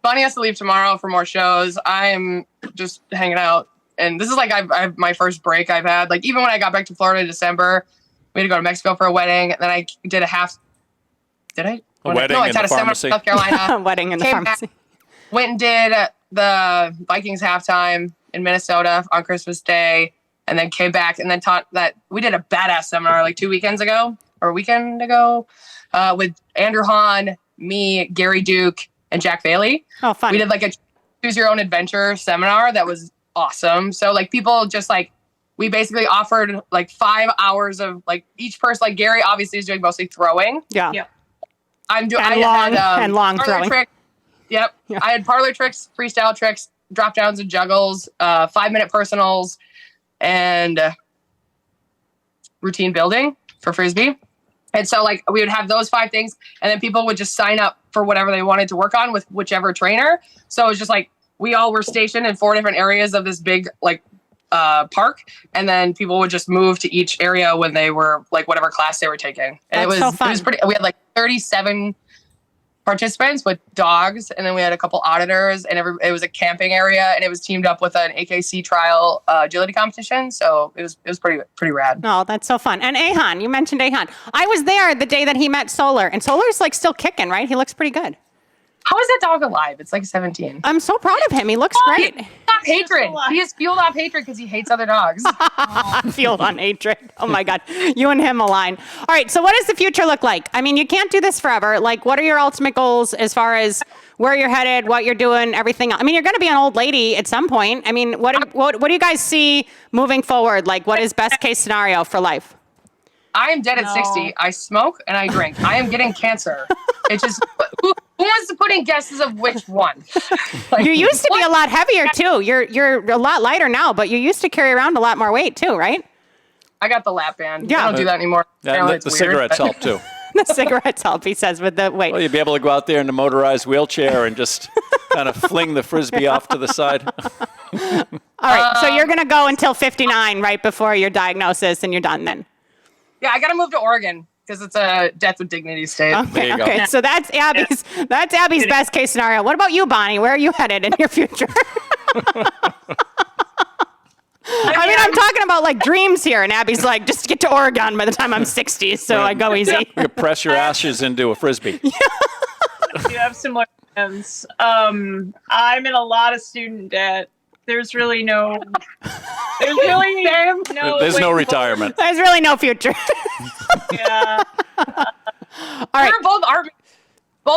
Bonnie has to leave tomorrow for more shows. I'm just hanging out. And this is like I've my first break I've had. Like even when I got back to Florida in December, we had to go to Mexico for a wedding. And then I did a half. Did I? A wedding in the pharmacy. In South Carolina. Wedding in the pharmacy. Went and did the Vikings halftime in Minnesota on Christmas Day. And then came back and then taught that we did a badass seminar like 2 weekends ago or a weekend ago with Andrew Hahn, me, Gary Duke, and Jack Bailey. Oh, fun. We did like a choose your own adventure seminar that was awesome. So like people just like, we basically offered like 5 hours of like each person, like Gary obviously is doing mostly throwing. Yeah. Yep. And long throwing. Trick. Yep. Yeah. I had parlor tricks, freestyle tricks, drop downs and juggles, 5-minute personals, and routine building for Frisbee. And so like we would have those 5 things and then people would just sign up for whatever they wanted to work on with whichever trainer. So it was just like, we all were stationed in 4 different areas of this big like park, and then people would just move to each area when they were like whatever class they were taking. And That's so fun. It was pretty. We had like 37 participants with dogs, and then we had a couple auditors, and it was a camping area, and it was teamed up with an AKC trial agility competition. So it was pretty rad. Oh, that's so fun. And Ahan, you mentioned Ahan. I was there the day that he met Solar, and Solar's like still kicking, right? He looks pretty good. How is that dog alive? It's like 17. I'm so proud of him. He looks great. Hatred. He is fueled off hatred because he hates other dogs. Fueled on hatred. Oh my God. You and him align. All right. So what does the future look like? I mean, you can't do this forever. Like, what are your ultimate goals as far as where you're headed, what you're doing, everything else? I mean, you're going to be an old lady at some point. I mean, what do you guys see moving forward? Like, what is best case scenario for life? I am dead at 60. I smoke and I drink. I am getting cancer. It's just, who wants to put in guesses of which one? Like, you used to be a lot heavier too. You're a lot lighter now, but you used to carry around a lot more weight too, right? I got the lap band. Yeah. I don't do that anymore. The cigarettes help too. The cigarettes help, he says, with the weight. Well, you'd be able to go out there in the motorized wheelchair and just kind of fling the Frisbee off to the side. All right, so you're going to go until 59 right before your diagnosis and you're done then. Yeah, I got to move to Oregon because it's a death with dignity state. Okay, okay. So that's Abby's best case scenario. What about you, Bonnie? Where are you headed in your future? I mean, I'm talking about like dreams here, and Abby's like, just get to Oregon by the time I'm 60, so I go easy. You can press your ashes into a Frisbee. You have similar plans. I'm in a lot of student debt. There's no retirement. There's really no future. Yeah. All right. We're both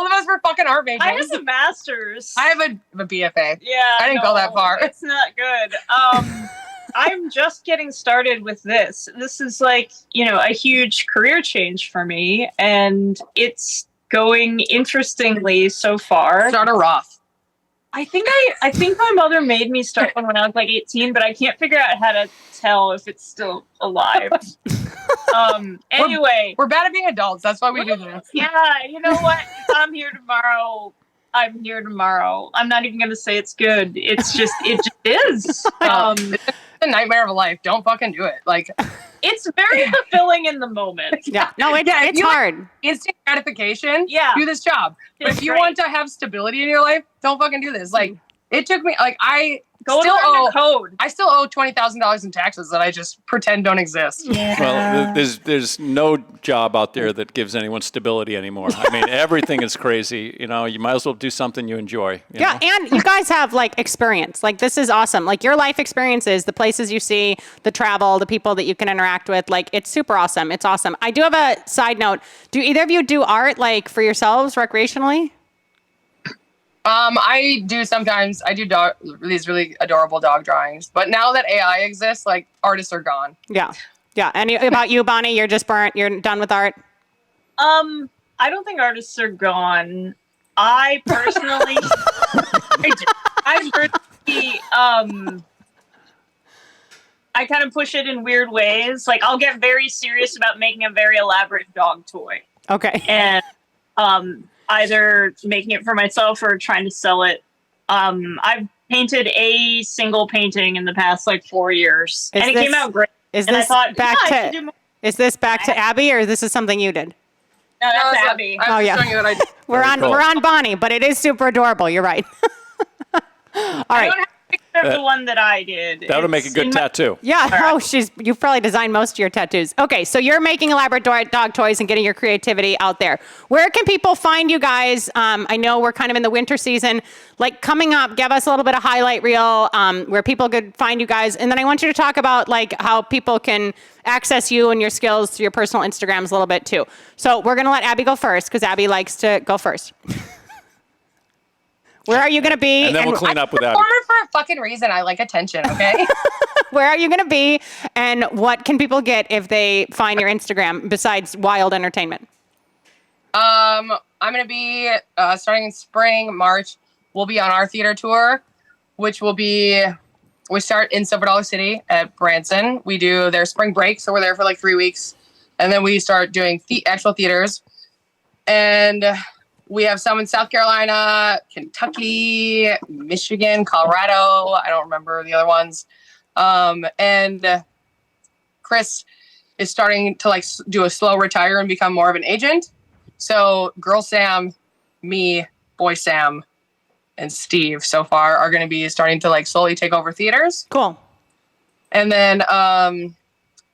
of us were fucking art majors. I have a master's. I have a BFA. Yeah. I didn't go that far. It's not good. I'm just getting started with this. This is like, a huge career change for me, and it's going interestingly so far. Start her off. I think my mother made me start one when I was like 18, but I can't figure out how to tell if it's still alive. Anyway. We're bad at being adults. That's why we do this. Yeah, you know what? If I'm here tomorrow, I'm here tomorrow. I'm not even going to say it's good. It just is. It's a nightmare of a life. Don't fucking do it. Like, It's very fulfilling in the moment. Yeah. No, it's hard. Instant gratification. Yeah. Do this job. But if you want to have stability in your life, don't fucking do this. Like, it took me, like, I still owe $20,000 in taxes that I just pretend don't exist. Yeah. Well, there's no job out there that gives anyone stability anymore. I mean, everything is crazy. You know, you might as well do something you enjoy. You know? And you guys have like experience. Like, this is awesome. Like, your life experiences, the places you see, the travel, the people that you can interact with. Like, it's super awesome. It's awesome. I do have a side note. Do either of you do art like for yourselves recreationally? I do sometimes. I do these really adorable dog drawings. But now that AI exists, like, artists are gone. Yeah. Yeah. And about you, Bonnie, you're just burnt. You're done with art? I don't think artists are gone. I personally, I kind of push it in weird ways. Like, I'll get very serious about making a very elaborate dog toy. Okay. And either making it for myself or trying to sell it. I've painted a single painting in the past like 4 years, and it came out great. Is this back to Abby, or this is something you did? No, that's Abby. I'm just showing you what I did. We're on Bonnie, but it is super adorable. You're right. All right. I don't have a picture of the one that I did. That would make a good tattoo. Yeah. Oh, you've probably designed most of your tattoos. Okay, so you're making elaborate dog toys and getting your creativity out there. Where can people find you guys? I know we're kind of in the winter season. Like, coming up, give us a little bit of highlight reel where people could find you guys. And then I want you to talk about like how people can access you and your skills through your personal Instagrams a little bit too. So we're going to let Abby go first because Abby likes to go first. Where are you going to be? And then we'll clean up with Abby. I'm a performer for a fucking reason. I like attention, okay? Where are you going to be? And what can people get if they find your Instagram besides wild entertainment? I'm going to be starting in spring, March. We'll be on our theater tour, which will be, we start in Silver Dollar City at Branson. We do their spring break, so we're there for like 3 weeks. And then we start doing actual theaters. And we have some in South Carolina, Kentucky, Michigan, Colorado. I don't remember the other ones. And Chris is starting to like do a slow retire and become more of an agent. So Girl Sam, me, Boy Sam, and Steve so far are going to be starting to like slowly take over theaters. Cool. And then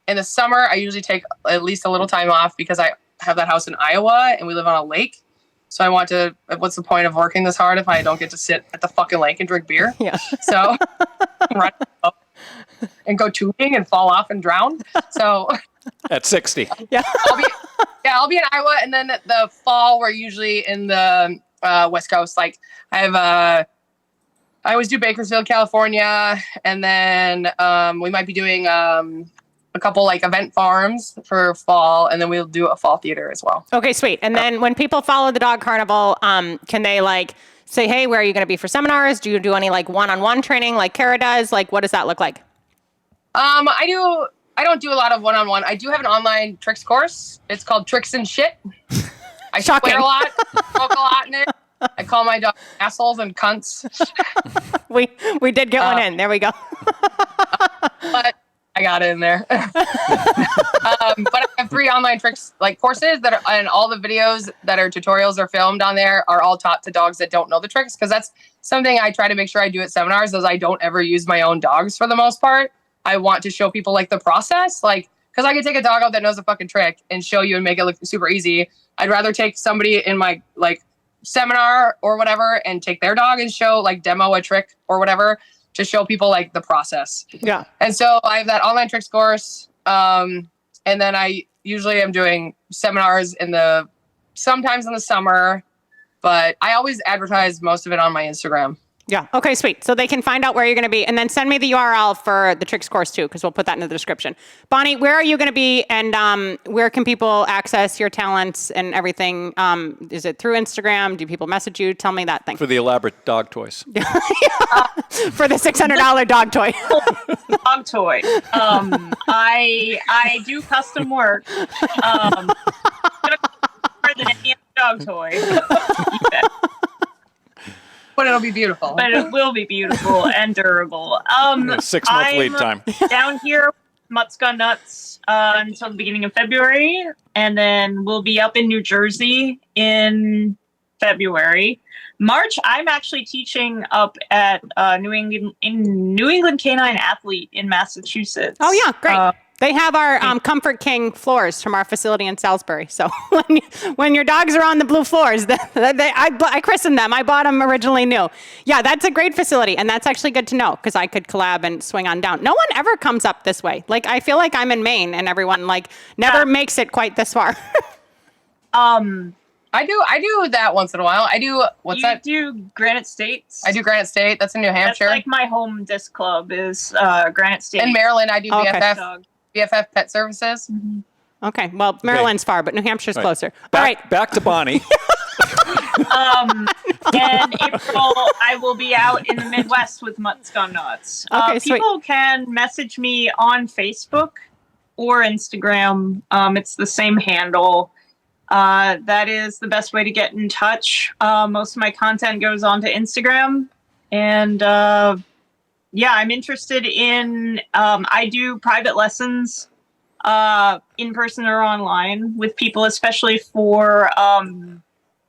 in the summer, I usually take at least a little time off because I have that house in Iowa and we live on a lake. So I want to, what's the point of working this hard if I don't get to sit at the fucking lake and drink beer? Yeah. So run up and go tubing and fall off and drown. So at 60. Yeah. I'll be in Iowa. And then the fall, we're usually in the West Coast. Like I always do Bakersfield, California. And then we might be doing a couple like event farms for fall, and then we'll do a fall theater as well. Okay, sweet. And then when people follow the Dog Carnival, can they like say, hey, where are you going to be for seminars? Do you do any like one-on-one training like Kara does? Like, what does that look like? I don't do a lot of one-on-one. I do have an online tricks course. It's called Tricks and Shit. I swear a lot, smoke a lot in it. I call my dog assholes and cunts. We did get one in. There we go. But I got it in there. But I have 3 online tricks like courses that are, and all the videos that are tutorials are filmed on there are all taught to dogs that don't know the tricks. Cause that's something I try to make sure I do at seminars is I don't ever use my own dogs for the most part. I want to show people like the process, like, cause I could take a dog out that knows a fucking trick and show you and make it look super easy. I'd rather take somebody in my like seminar or whatever and take their dog and show like demo a trick or whatever to show people like the process. Yeah. And so I have that online tricks course. And then I usually am doing seminars sometimes in the summer, but I always advertise most of it on my Instagram. Yeah. Okay, sweet. So they can find out where you're going to be and then send me the URL for the tricks course too, because we'll put that in the description. Bonnie, where are you going to be and where can people access your talents and everything? Is it through Instagram? Do people message you? Tell me that thing. For the elaborate dog toys. For the $600 dog toy. Dog toy. I do custom work. More than any other dog toy. But it'll be beautiful. But it will be beautiful and durable. 6 month lead time. Down here Mutt's Gone Nuts until the beginning of February, and then we'll be up in New Jersey in February. March, I'm actually teaching up at New England Canine Athlete in Massachusetts. Oh yeah, great. They have our Comfort King floors from our facility in Salisbury. So when your dogs are on the blue floors, I christened them. I bought them originally new. Yeah, that's a great facility. And that's actually good to know because I could collab and swing on down. No one ever comes up this way. Like, I feel like I'm in Maine and everyone like never makes it quite this far. I do that once in a while. I do, You do Granite State? I do Granite State. That's in New Hampshire. That's like my home disc club is Granite State. In Maryland, I do Okay. BFF Pet Services. Mm-hmm. Okay, well, Maryland's far, but New Hampshire's closer. All right. Back to Bonnie. In April, I will be out in the Midwest with Mutt's Gone Nuts. Okay, sweet. People can message me on Facebook or Instagram. It's the same handle. That is the best way to get in touch. Most of my content goes on to Instagram. And yeah, I'm interested in, I do private lessons in person or online with people, especially for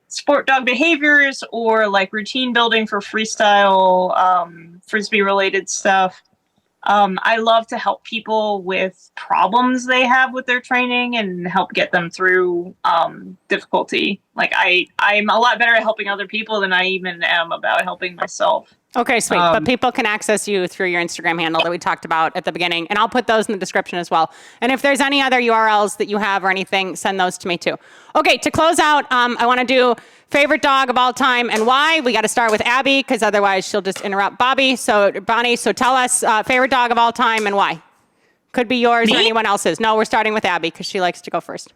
sport dog behaviors or like routine building for freestyle, frisbee related stuff. I love to help people with problems they have with their training and help get them through difficulty. Like I'm a lot better at helping other people than I even am about helping myself. Okay, sweet. But people can access you through your Instagram handle that we talked about at the beginning, and I'll put those in the description as well. And if there's any other URLs that you have or anything, send those to me too. Okay, to close out, I want to do favorite dog of all time and why. We got to start with Abby because otherwise she'll just interrupt Bonnie. So tell us favorite dog of all time and why. Could be yours or anyone else's. No, we're starting with Abby because she likes to go first.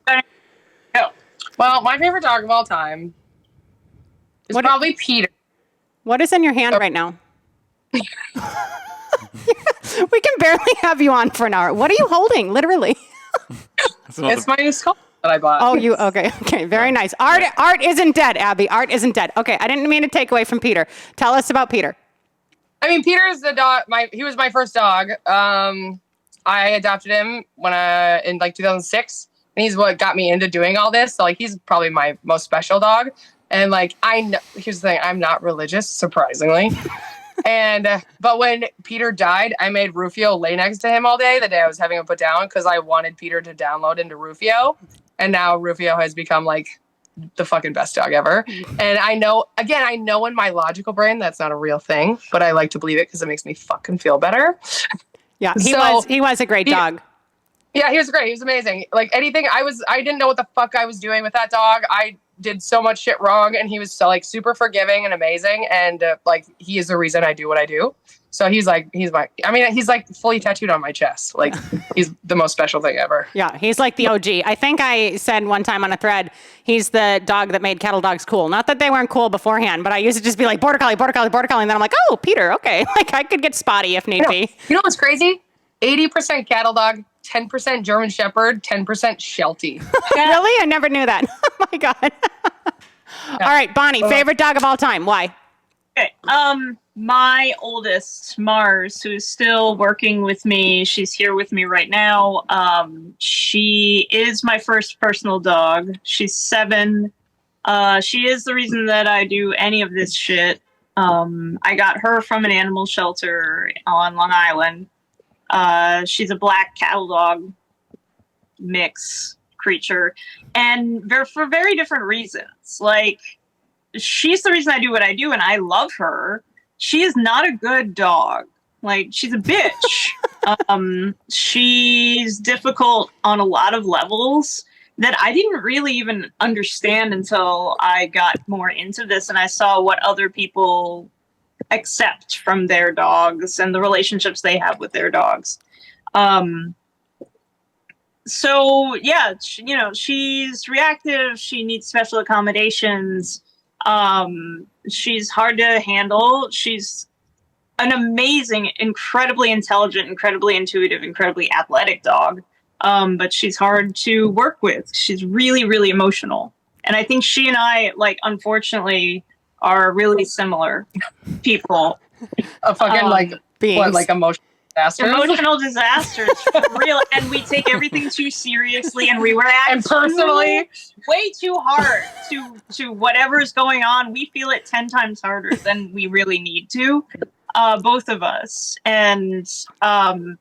Well, my favorite dog of all time is probably Peter. What is in your hand right now? We can barely have you on for an hour. What are you holding, literally? It's my new skull that I bought. Oh, okay, very nice. Art isn't dead, Abby. Art isn't dead. Okay, I didn't mean to take away from Peter. Tell us about Peter. I mean, Peter is the dog. He was my first dog. I adopted him in like 2006, and he's what got me into doing all this. So like, he's probably my most special dog. And like, here's the thing, I'm not religious, surprisingly. But when Peter died, I made Rufio lay next to him all day, the day I was having him put down, because I wanted Peter to download into Rufio. And now Rufio has become like the fucking best dog ever. And I know in my logical brain, that's not a real thing, but I like to believe it because it makes me fucking feel better. Yeah, he was a great dog. Yeah, he was great. He was amazing. Like anything, I didn't know what the fuck I was doing with that dog. I did so much shit wrong, and he was so like super forgiving and amazing, and like he is the reason I do what I do. So he's like fully tattooed on my chest. Like he's the most special thing ever. Yeah, he's like the OG. I think I said one time on a thread, he's the dog that made cattle dogs cool. Not that they weren't cool beforehand, but I used to just be like border collie, border collie, border collie, and then I'm like, oh, Peter, okay. Like I could get spotty if need be. You know what's crazy? 80% cattle dog, 10% German Shepherd, 10% Sheltie. Really? I never knew that. Oh my God. All right, Bonnie, favorite dog of all time. Why? Okay. My oldest, Mars, who is still working with me, she's here with me right now. She is my first personal dog. She's 7. She is the reason that I do any of this shit. I got her from an animal shelter on Long Island. She's a black cattle dog mix creature, and for very different reasons. Like, she's the reason I do what I do, and I love her. She is not a good dog. Like, she's a bitch. She's difficult on a lot of levels that I didn't really even understand until I got more into this and I saw what other people accept from their dogs and the relationships they have with their dogs. So yeah, she's reactive. She needs special accommodations. She's hard to handle. She's an amazing, incredibly intelligent, incredibly intuitive, incredibly athletic dog. But she's hard to work with. She's really, really emotional. And I think she and I, like, unfortunately, are really similar people. A fucking beings. Like emotional Emotional disasters, for real. And we take everything too seriously, and we react and personally way too hard to whatever's going on. We feel it 10 times harder than we really need to, both of us. And I'm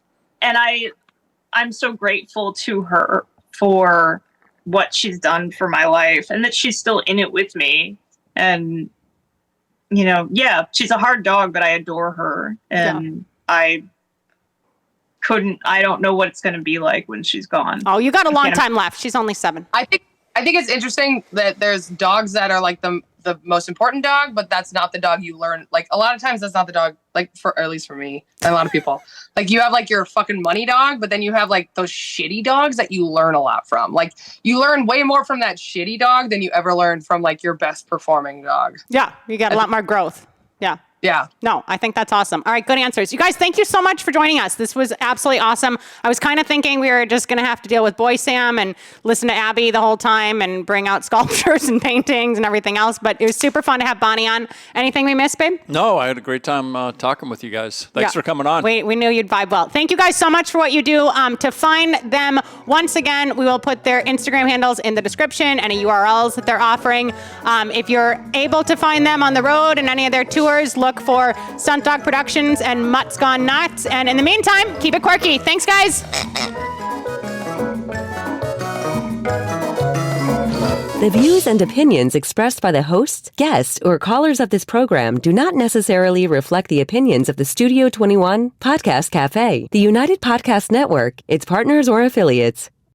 so grateful to her for what she's done for my life, and that she's still in it with me. And she's a hard dog, but I adore her, and I don't know what it's going to be like when she's gone. Oh, you got a long time left. She's only 7. I think it's interesting that there's dogs that are like the most important dog, but that's not the dog you learn. Like a lot of times that's not the dog, like or at least for me and a lot of people. Like you have like your fucking money dog, but then you have like those shitty dogs that you learn a lot from. Like you learn way more from that shitty dog than you ever learned from like your best performing dog. Yeah, you get a lot more growth. Yeah. Yeah. No, I think that's awesome. All right, good answers. You guys, thank you so much for joining us. This was absolutely awesome. I was kind of thinking we were just going to have to deal with Boy Sam and listen to Abby the whole time and bring out sculptures and paintings and everything else, but it was super fun to have Bonnie on. Anything we missed, babe? No, I had a great time talking with you guys. Thanks for coming on. We knew you'd vibe well. Thank you guys so much for what you do. To find them, once again, we will put their Instagram handles in the description, any URLs that they're offering. If you're able to find them on the road and any of their tours, look for Stunt Dog Productions and Mutt's Gone Nuts. And in the meantime, keep it quirky. Thanks, guys. The views and opinions expressed by the hosts, guests, or callers of this program do not necessarily reflect the opinions of the Studio 21 Podcast Cafe, the United Podcast Network, its partners, or affiliates.